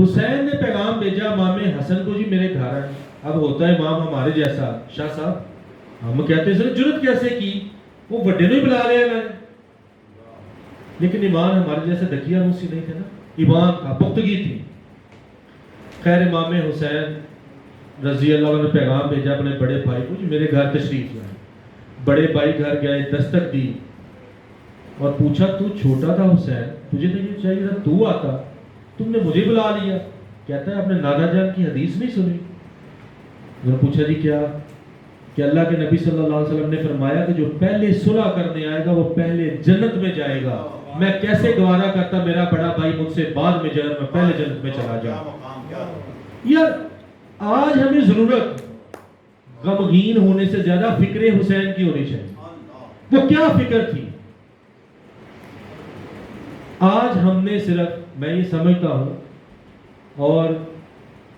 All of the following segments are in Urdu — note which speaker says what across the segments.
Speaker 1: حسین نے پیغام بھیجا امام حسن کو، جی میرے گھر آئے۔ اب ہوتا ہے امام ہمارے جیسا، شاہ صاحب ہم کہتے ہیں سر جرت کیسے کی، وہ وڈے نے بلا لیا میں نے، لیکن ایمان ہمارے جیسے دکیا موسی نہیں تھے نا، ایمان تھا، پختگی تھی۔ خیر امام حسین رضی اللہ عنہ نے پیغام بھیجا اپنے بڑے بھائی کو، جی میرے گھر تشریف لائیں۔ بڑے بھائی گھر گئے، دستک دی اور پوچھا تو چھوٹا تھا حسین، تجھے تو یہ چاہیے تھا تو آتا، تم نے مجھے بلا لیا۔ کہتا ہے آپ نے نانا جان کی حدیث نہیں سنی؟ انہوں نے پوچھا جی کیا؟ کہ اللہ کے نبی صلی اللہ علیہ وسلم نے فرمایا کہ جو پہلے صلح کرنے آئے گا وہ پہلے جنت میں جائے گا۔ میں کیسے گوارا کرتا میرا بڑا بھائی مجھ سے بعد میں جنت میں، پہلے جنت میں چلا جاؤں۔ یار آج ہمیں ضرورت غمگین ہونے سے زیادہ فکر حسین کی ہونی چاہیے۔ وہ کیا فکر تھی؟ آج ہم نے صرف، میں یہ سمجھتا ہوں، اور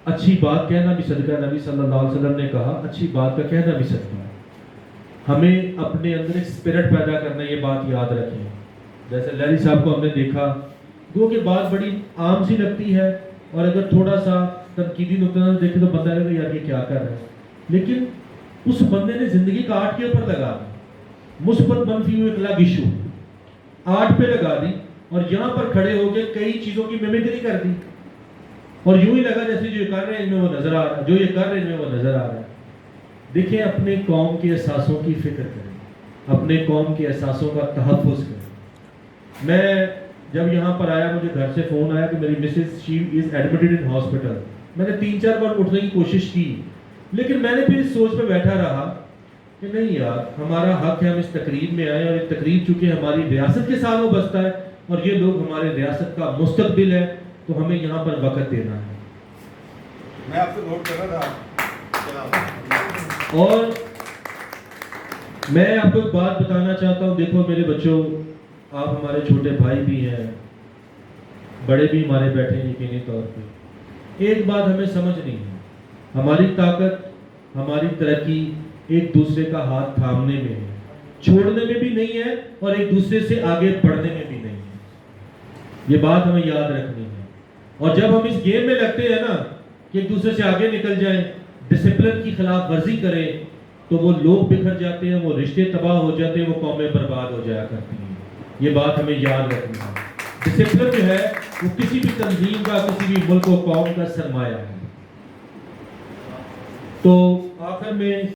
Speaker 1: اچھی بات کہنا بھی صدقہ، نبی صلی اللہ علیہ وسلم نے کہا اچھی بات کا کہنا بھی صدقہ ہے۔ ہمیں اپنے اندر ایک اسپرٹ پیدا کرنا، یہ بات یاد رکھیں۔ جیسے لیلی صاحب کو ہم نے دیکھا، گو کہ بات بڑی عام سی لگتی ہے، اور اگر تھوڑا سا تنقیدی نقطہ نظر دیکھے تو بندہ لگے یار یہ کیا کر رہا ہے، لیکن اس بندے نے زندگی کا آرٹ کے اوپر لگا دی، مثبت منفی ایک الگ ایشو آرٹ پہ لگا دی، اور یہاں پر کھڑے ہو کے کئی چیزوں کی میمیکری کر دی، اور یوں ہی لگا جیسے جو یہ کر رہے ہیں ان میں وہ نظر آ رہا ہے، جو یہ کر رہے ہیں ان میں وہ نظر آ رہا ہے۔ دیکھیں اپنے قوم کے احساسوں کی فکر کریں، اپنے قوم کے احساسوں کا تحفظ کریں۔ میں جب یہاں پر آیا مجھے گھر سے فون آیا کہ میری Mrs she is ایڈمٹڈ in hospital. میں نے 3-4 بار اٹھنے کی کوشش کی، لیکن میں نے پھر اس سوچ پہ بیٹھا رہا کہ نہیں یار ہمارا حق ہے، ہم اس تقریب میں آئے، اور یہ تقریب چونکہ ہماری ریاست کے ساتھ وابستہ ہے اور یہ لوگ ہمارے ریاست کا مستقبل ہے، تو ہمیں یہاں پر وقت دینا ہے۔
Speaker 2: میں آپ سے نوٹ کر رہا تھا،
Speaker 1: اور میں آپ کو ایک بات بتانا چاہتا ہوں، دیکھو میرے بچوں، آپ ہمارے چھوٹے بھائی بھی ہیں، بڑے بھی ہمارے بیٹھے ہیں یقینی طور پہ۔ ایک بات ہمیں سمجھنی ہے، ہماری طاقت، ہماری ترقی ایک دوسرے کا ہاتھ تھامنے میں ہے، چھوڑنے میں بھی نہیں ہے، اور ایک دوسرے سے آگے بڑھنے میں بھی نہیں ہے۔ یہ بات ہمیں یاد رکھنی ہے، اور جب ہم اس گیم میں لگتے ہیں نا کہ ایک دوسرے سے آگے نکل جائیں، ڈسپلن کی خلاف ورزی کریں، تو وہ لوگ بکھر جاتے ہیں، وہ رشتے تباہ ہو جاتے ہیں، وہ قومیں برباد ہو جایا کرتی ہیں۔ یہ بات ہمیں یاد رکھنی ہے۔ ڈسپلن جو ہے وہ کسی بھی تنظیم کا، کسی بھی ملک و قوم کا سرمایہ ہے۔ تو آخر میں